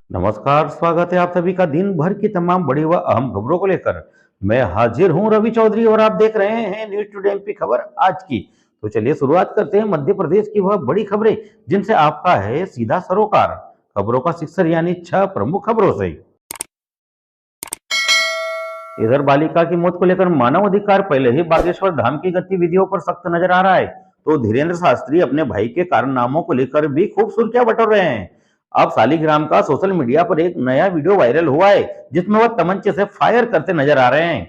नमस्कार, स्वागत है आप सभी का दिन भर की तमाम बड़ी व अहम खबरों को लेकर। मैं हाजिर हूं रवि चौधरी और आप देख रहे हैं न्यूज टुडे एमपी खबर आज की। तो चलिए शुरुआत करते हैं मध्य प्रदेश की वह बड़ी खबरें जिनसे आपका है सीधा सरोकार। खबरों का शिक्षर यानी 6 प्रमुख खबरों से। इधर बालिका की मौत को लेकर मानव अधिकार पहले ही बागेश्वर धाम की गतिविधियों पर सख्त नजर आ रहा है, तो धीरेन्द्र शास्त्री अपने भाई के कारनामों को लेकर भी खूब सुर्खियां बटोर रहे हैं। अब सालिग्राम का सोशल मीडिया पर एक नया वीडियो वायरल हुआ है जिसमें वह तमंचे से फायर करते नजर आ रहे हैं।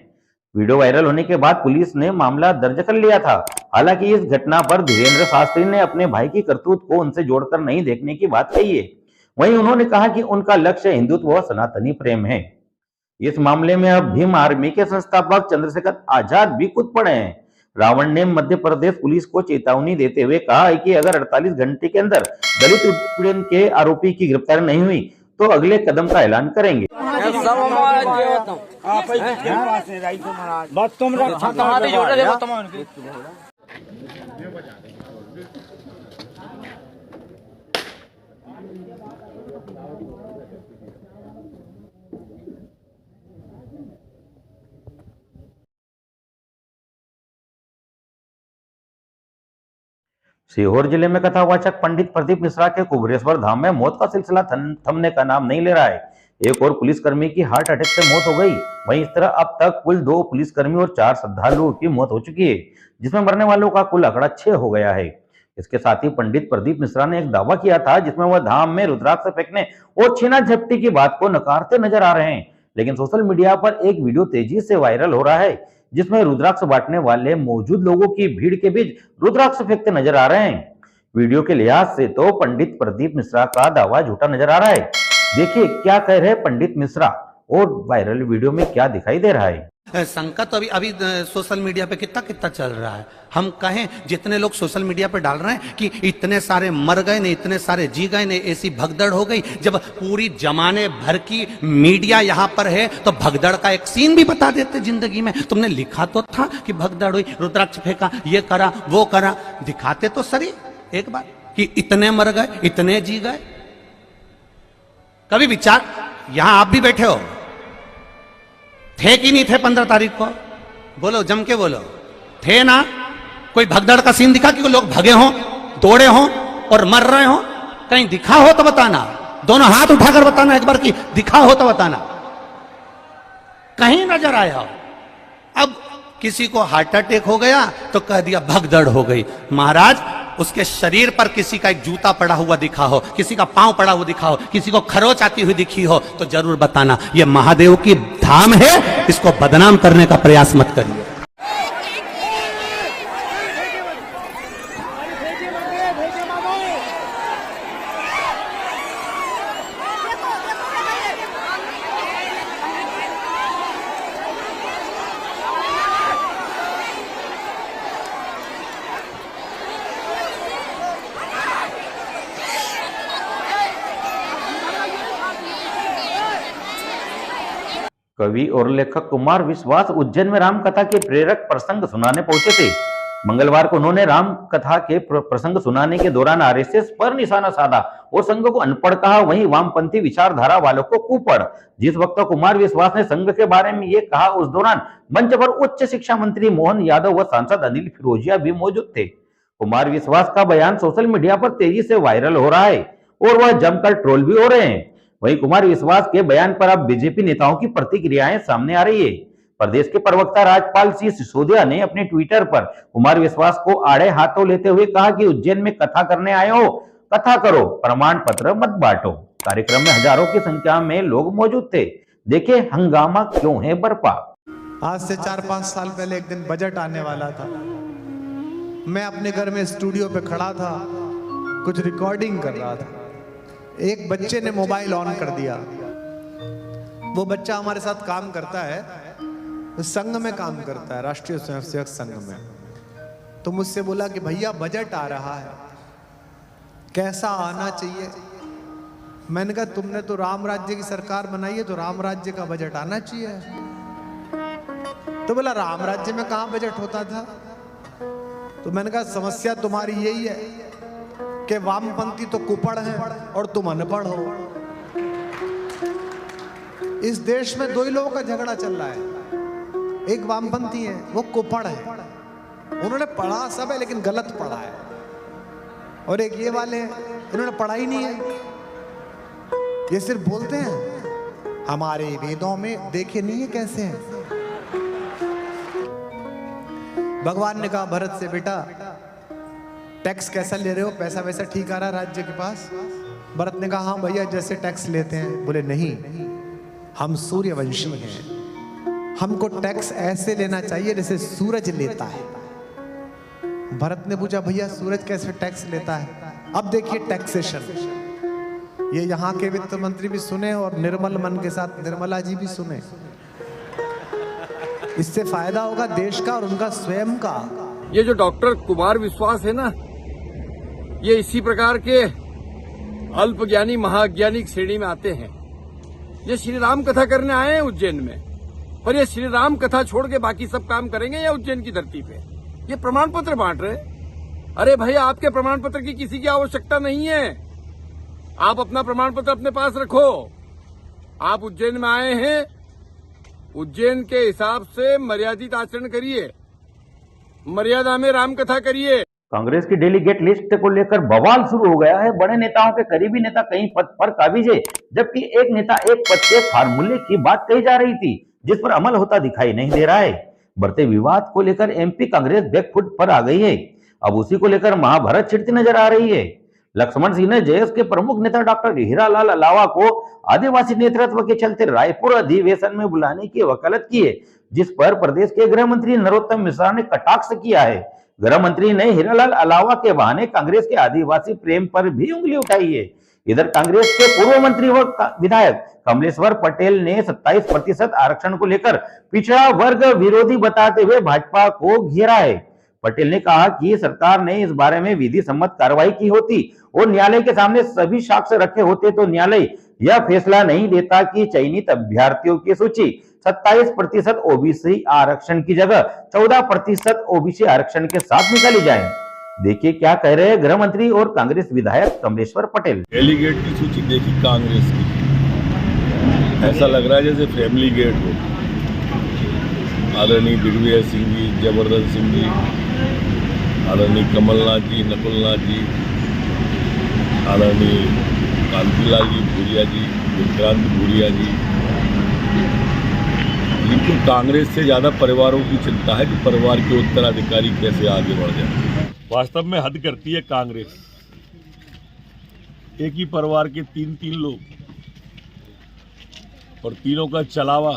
वीडियो वायरल होने के बाद पुलिस ने मामला दर्ज कर लिया था। हालांकि इस घटना पर धीरेन्द्र शास्त्री ने अपने भाई की करतूत को उनसे जोड़कर नहीं देखने की बात कही है। वहीं उन्होंने कहा कि उनका लक्ष्य हिंदुत्व व सनातनी प्रेम है। इस मामले में अब भीम आर्मी के संस्थापक चंद्रशेखर आजाद भी कूद पड़े हैं। रावण ने मध्य प्रदेश पुलिस को चेतावनी देते हुए कहा है कि अगर 48 घंटे के अंदर दलित उत्पीड़न के आरोपी की गिरफ्तारी नहीं हुई तो अगले कदम का ऐलान करेंगे। सीहोर जिले में कथावाचक पंडित प्रदीप मिश्रा के कुबरेश्वर धाम में मौत का सिलसिला थमने का नाम नहीं ले रहा है। एक और पुलिसकर्मी की हार्ट अटैक से मौत हो गई। वहीं इस तरह अब तक कुल 2 पुलिसकर्मी और 4 श्रद्धालुओं की मौत हो चुकी है, जिसमें मरने वालों का कुल आंकड़ा 6 हो गया है। इसके साथ ही पंडित प्रदीप मिश्रा ने एक दावा किया था जिसमें वह धाम में रुद्राक्ष फेंकने और छीना झपटी की बात को नकारते नजर आ रहे हैं। लेकिन सोशल मीडिया पर एक वीडियो तेजी से वायरल हो रहा है जिसमें रुद्राक्ष बांटने वाले मौजूद लोगों की भीड़ के बीच रुद्राक्ष फेंकते नजर आ रहे हैं। वीडियो के लिहाज से तो पंडित प्रदीप मिश्रा का दावा झूठा नजर आ रहा है। देखिए क्या कह रहे हैं पंडित मिश्रा और वायरल वीडियो में क्या दिखाई दे रहा है। संकट अभी अभी सोशल मीडिया पे कितना कितना चल रहा है। हम कहें जितने लोग सोशल मीडिया पे डाल रहे हैं कि इतने सारे मर गए ने, इतने सारे जी गए ने, ऐसी भगदड़ हो गई। जब पूरी जमाने भर की मीडिया यहाँ पर है तो भगदड़ का एक सीन भी बता देते जिंदगी में। तुमने लिखा तो था कि भगदड़ हुई, रुद्राक्ष फेंका, ये करा वो करा, दिखाते तो सही एक बार कि इतने मर गए, इतने जी गए। कभी विचार, यहां आप भी बैठे हो, थे कि नहीं थे 15 तारीख को? बोलो, जम के बोलो, थे ना? कोई भगदड़ का सीन दिखा कि लोग भगे हों, दौड़े हों और मर रहे हों? कहीं दिखा हो तो बताना, दोनों हाथ उठाकर बताना एक बार कि दिखा हो तो बताना। कहीं नजर आया हो? अब किसी को हार्ट अटैक हो गया तो कह दिया भगदड़ हो गई। महाराज, उसके शरीर पर किसी का एक जूता पड़ा हुआ दिखा हो, किसी का पांव पड़ा हुआ दिखा हो, किसी को खरोच आती हुई दिखी हो तो जरूर बताना। यह महादेव की धाम है, इसको बदनाम करने का प्रयास मत करिए। कवि और लेखक कुमार विश्वास उज्जैन में राम कथा के प्रेरक प्रसंग सुनाने पहुंचे थे। मंगलवार को उन्होंने राम कथा के प्रसंग सुनाने के दौरान आरएसएस पर निशाना साधा और संघ को अनपढ़ कहा, वहीं वामपंथी विचारधारा वालों को कुपढ़। जिस वक्त कुमार विश्वास ने संघ के बारे में ये कहा उस दौरान मंच पर उच्च शिक्षा मंत्री मोहन यादव व सांसद अनिल फिरोजिया भी मौजूद थे। कुमार विश्वास का बयान सोशल मीडिया पर तेजी से वायरल हो रहा है और वह जमकर ट्रोल भी हो रहे हैं। वहीं कुमार विश्वास के बयान पर अब बीजेपी नेताओं की प्रतिक्रियाएं सामने आ रही है। प्रदेश के प्रवक्ता राजपाल सिंह सिसोदिया ने अपने ट्विटर पर कुमार विश्वास को आड़े हाथों लेते हुए कहा कि उज्जैन में कथा करने आए हो, कथा करो, प्रमाण पत्र मत बांटो। कार्यक्रम में हजारों की संख्या में लोग मौजूद थे। देखिए हंगामा क्यों है बरपा। आज से 4-5 साल पहले एक दिन बजट आने वाला था। मैं अपने घर में स्टूडियो पे खड़ा था, कुछ रिकॉर्डिंग कर रहा था। एक बच्चे ने मोबाइल ऑन कर दिया। वो बच्चा हमारे साथ काम करता है, संघ में काम करता है, राष्ट्रीय स्वयंसेवक संघ में। तो मुझसे बोला कि भैया बजट आ रहा है, कैसा आना चाहिए। मैंने कहा तुमने तो राम राज्य की सरकार बनाई है, तो राम राज्य का बजट आना चाहिए। तो बोला राम राज्य में कहां बजट होता था। तो मैंने कहा समस्या तुम्हारी यही है कि वामपंथी तो कुपड़ है और तुम अनपढ़ हो। इस देश में दो ही लोगों का झगड़ा चल रहा है, एक वामपंथी है, वो कुपड़ है, उन्होंने पढ़ा सब है लेकिन गलत पढ़ा है, और एक ये वाले हैं, इन्होंने पढ़ा ही नहीं है, ये सिर्फ बोलते हैं हमारे वेदों में देखे नहीं है कैसे हैं। भगवान ने कहा भरत से, बेटा टैक्स कैसा ले रहे हो, पैसा वैसा ठीक आ रहा है राज्य के पास? भरत ने कहा हाँ भैया जैसे टैक्स लेते हैं। बोले नहीं, हम सूर्यवंशी हैं, हमको टैक्स ऐसे लेना चाहिए जैसे सूरज लेता है। भरत ने पूछा भैया सूरज कैसे टैक्स लेता है? अब देखिए टैक्सेशन, ये यहाँ के वित्त मंत्री भी सुने और निर्मल मन के साथ निर्मला जी भी सुने, इससे फायदा होगा देश का और उनका स्वयं का। ये जो डॉक्टर कुमार विश्वास है ना, ये इसी प्रकार के अल्पज्ञानी महाज्ञानी श्रेणी में आते हैं। ये श्री राम कथा करने आए हैं उज्जैन में, पर ये श्री राम कथा छोड़ के बाकी सब काम करेंगे या उज्जैन की धरती पे? ये प्रमाण पत्र बांट रहे। अरे भाई आपके प्रमाण पत्र की किसी की आवश्यकता नहीं है, आप अपना प्रमाण पत्र अपने पास रखो। आप उज्जैन में आए हैं, उज्जैन के हिसाब से मर्यादित आचरण करिए, मर्यादा में राम कथा करिए। कांग्रेस की डेलीगेट लिस्ट को लेकर बवाल शुरू हो गया है। बड़े नेताओं के करीबी नेता कहीं पद पर काबिज है, जबकि एक नेता एक पद के फार्मूले की बात कही जा रही थी जिस पर अमल होता दिखाई नहीं दे रहा है। बढ़ते विवाद को लेकर एमपी कांग्रेस बैकफुट पर आ गई है। अब उसी को लेकर महाभारत छिड़ती नजर आ रही है। लक्ष्मण सिंह ने जेएस के प्रमुख नेता डॉक्टर हीरालाल अलावा को आदिवासी नेतृत्व के चलते रायपुर अधिवेशन में बुलाने की वकालत की है, जिस पर प्रदेश के गृह मंत्री नरोत्तम मिश्रा ने कटाक्ष किया है। गृह मंत्री ने हीरालाल अलावा के बहाने कांग्रेस के आदिवासी प्रेम पर भी उंगली उठाई है। इधर कांग्रेस के पूर्व मंत्री व विधायक कमलेश्वर पटेल ने 27% आरक्षण को लेकर पिछड़ा वर्ग विरोधी बताते हुए भाजपा को घेरा है। पटेल ने कहा कि सरकार ने इस बारे में विधि सम्मत कार्रवाई की होती और न्यायालय के सामने सभी साक्ष्य रखे होते तो न्यायालय यह फैसला नहीं देता कि चयनित अभ्यर्थियों की सूची 27% ओबीसी आरक्षण की जगह 14% ओबीसी आरक्षण के साथ निकाली जाए। देखिए क्या कह रहे हैं गृह मंत्री और कांग्रेस विधायक कमलेश्वर पटेल। डेलीगेट की सूची देखी कांग्रेस की, ऐसा लग रहा है जैसे फैमिली गेट हो। आदरणीय दिग्विजय सिंह जी, जबरदस्त सिंह जी, आदरणीय कमलनाथ जी, नकुलनाथ जी, आदरणीय कांतिलाल जी भूरिया जी, विक्रांत भूरिया जी, इनको कांग्रेस से ज्यादा परिवारों की चिंता है कि परिवार के उत्तराधिकारी कैसे आगे बढ़ जाए। वास्तव में हद करती है कांग्रेस। एक ही परिवार के तीन लोग और तीनों का चलावा।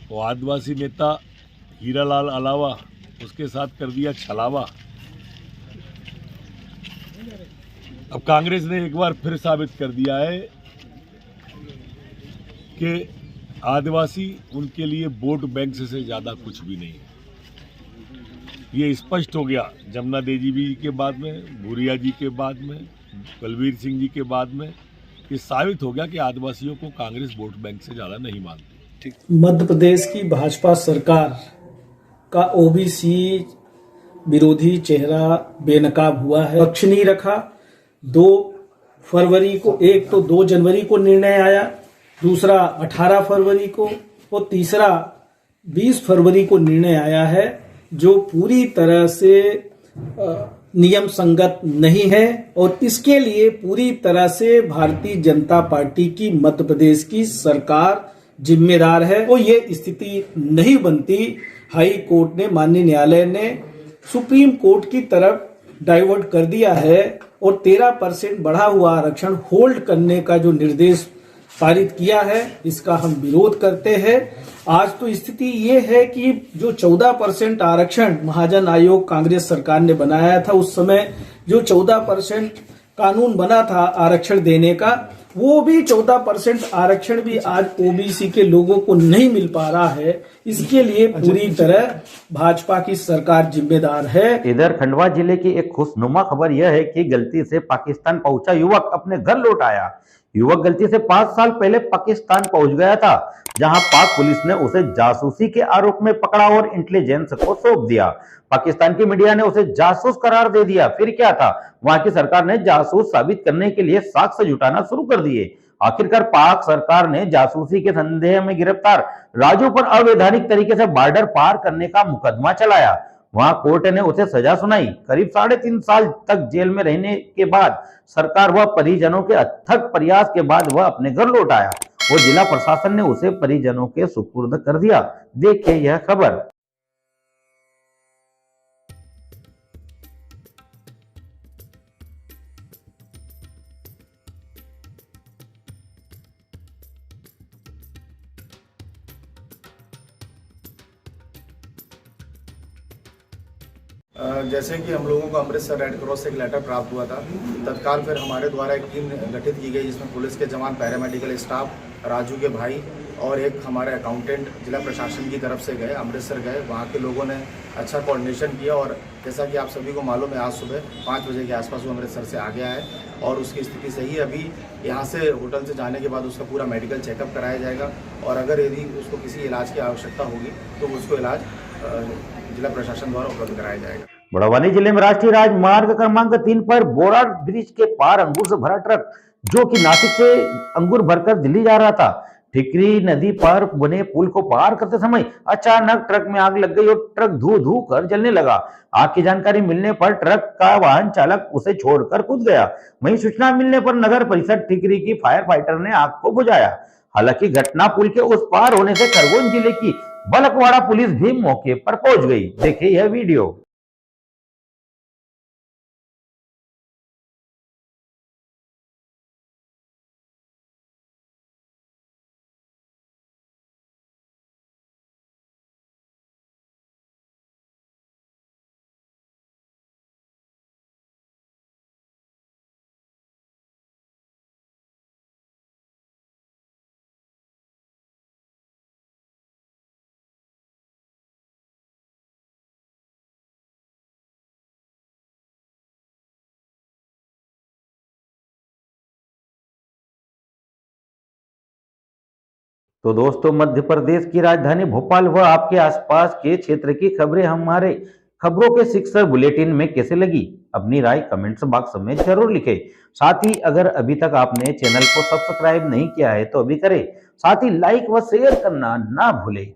वो आदिवासी नेता हीरालाल अलावा, उसके साथ कर दिया छलावा। अब कांग्रेस ने एक बार फिर साबित कर दिया है कि आदिवासी उनके लिए वोट बैंक से ज्यादा कुछ भी नहीं है। ये स्पष्ट हो गया जमुना देवी जी के बाद में, भूरिया जी के बाद में, बलबीर सिंह जी के बाद में। ये साबित हो गया कि आदिवासियों को कांग्रेस वोट बैंक से ज्यादा नहीं मानती। मध्य प्रदेश की भाजपा सरकार का ओबीसी विरोधी चेहरा बेनकाब हुआ है, पक्ष नहीं रखा। 2 फरवरी को, एक तो 2 जनवरी को निर्णय आया, दूसरा 18 फरवरी को और तीसरा 20 फरवरी को निर्णय आया है, जो पूरी तरह से नियम संगत नहीं है और इसके लिए पूरी तरह से भारतीय जनता पार्टी की मध्य प्रदेश की सरकार जिम्मेदार है। और ये स्थिति नहीं बनती, हाई कोर्ट ने, माननीय न्यायालय ने सुप्रीम कोर्ट की तरफ डाइवर्ट कर दिया है और 13% बढ़ा हुआ आरक्षण होल्ड करने का जो निर्देश पारित किया है, इसका हम विरोध करते हैं। आज तो स्थिति ये है कि जो 14% आरक्षण महाजन आयोग कांग्रेस सरकार ने बनाया था, उस समय जो 14% कानून बना था आरक्षण देने का, वो भी 14% आरक्षण भी आज ओबीसी के लोगों को नहीं मिल पा रहा है। इसके लिए पूरी तरह भाजपा की सरकार जिम्मेदार है। इधर खंडवा जिले की एक खुशनुमा खबर यह है कि गलती से पाकिस्तान पहुंचा युवक अपने घर लौट आया। युवक गलती से 5 साल पहले पाकिस्तान पहुंच गया था, जहां पाक पुलिस ने उसे जासूसी के आरोप में पकड़ा और इंटेलिजेंस को सौंप दिया। पाकिस्तान की मीडिया ने उसे जासूस करार दे दिया। फिर क्या था, वहां की सरकार ने जासूस साबित करने के लिए साक्ष्य जुटाना शुरू कर दिए। आखिरकार पाक सरकार ने जासूसी के संदेह में गिरफ्तार राजू पर अवैधानिक तरीके से बॉर्डर पार करने का मुकदमा चलाया। वहां कोर्ट ने उसे सजा सुनाई। करीब 3.5 साल तक जेल में रहने के बाद सरकार व परिजनों के अथक प्रयास के बाद वह अपने घर लौट आया और जिला प्रशासन ने उसे परिजनों के सुपुर्द कर दिया। देखिए यह खबर। जैसे कि हम लोगों को अमृतसर रेड क्रॉस से एक लेटर प्राप्त हुआ था, तत्काल फिर हमारे द्वारा एक टीम गठित की गई जिसमें पुलिस के जवान, पैरामेडिकल स्टाफ, राजू के भाई और एक हमारे अकाउंटेंट जिला प्रशासन की तरफ से गए, अमृतसर गए। वहाँ के लोगों ने अच्छा कोऑर्डिनेशन किया और जैसा कि आप सभी को मालूम है, आज सुबह 5 बजे के आसपास वो अमृतसर से आ गया है और उसकी स्थिति सही है। अभी यहाँ से होटल से जाने के बाद उसका पूरा मेडिकल चेकअप कराया जाएगा और अगर यदि उसको किसी इलाज की आवश्यकता होगी तो उसको इलाज जिला प्रशासन द्वारा उपलब्ध कराया जाएगा। बड़वानी जिले में राष्ट्रीय राजमार्ग क्रमांक 3 पर बोरा ब्रिज के पार अंगूर से भरा ट्रक जो कि नासिक से अंगूर भरकर दिल्ली जा रहा था, ठिकरी नदी पर बने पुल को पार करते समय अचानक ट्रक में आग लग गई और ट्रक धू धू कर जलने लगा। आग की जानकारी मिलने पर ट्रक का वाहन चालक उसे छोड़कर कूद गया। वहीं सूचना मिलने पर नगर परिषद ठिकरी की फायर फाइटर ने आग को बुझाया। हालांकि घटना पुल के उस पार होने से खरगोन जिले की बलकवाड़ा पुलिस भी मौके पर पहुंच गई। देखिए यह वीडियो। तो दोस्तों, मध्य प्रदेश की राजधानी भोपाल व आपके आसपास के क्षेत्र की खबरें हमारे खबरों के शिक्षक बुलेटिन में कैसे लगी, अपनी राय कमेंट्स बॉक्स में जरूर लिखें। साथ ही अगर अभी तक आपने चैनल को सब्सक्राइब नहीं किया है तो अभी करें। साथ ही लाइक व शेयर करना ना भूलें।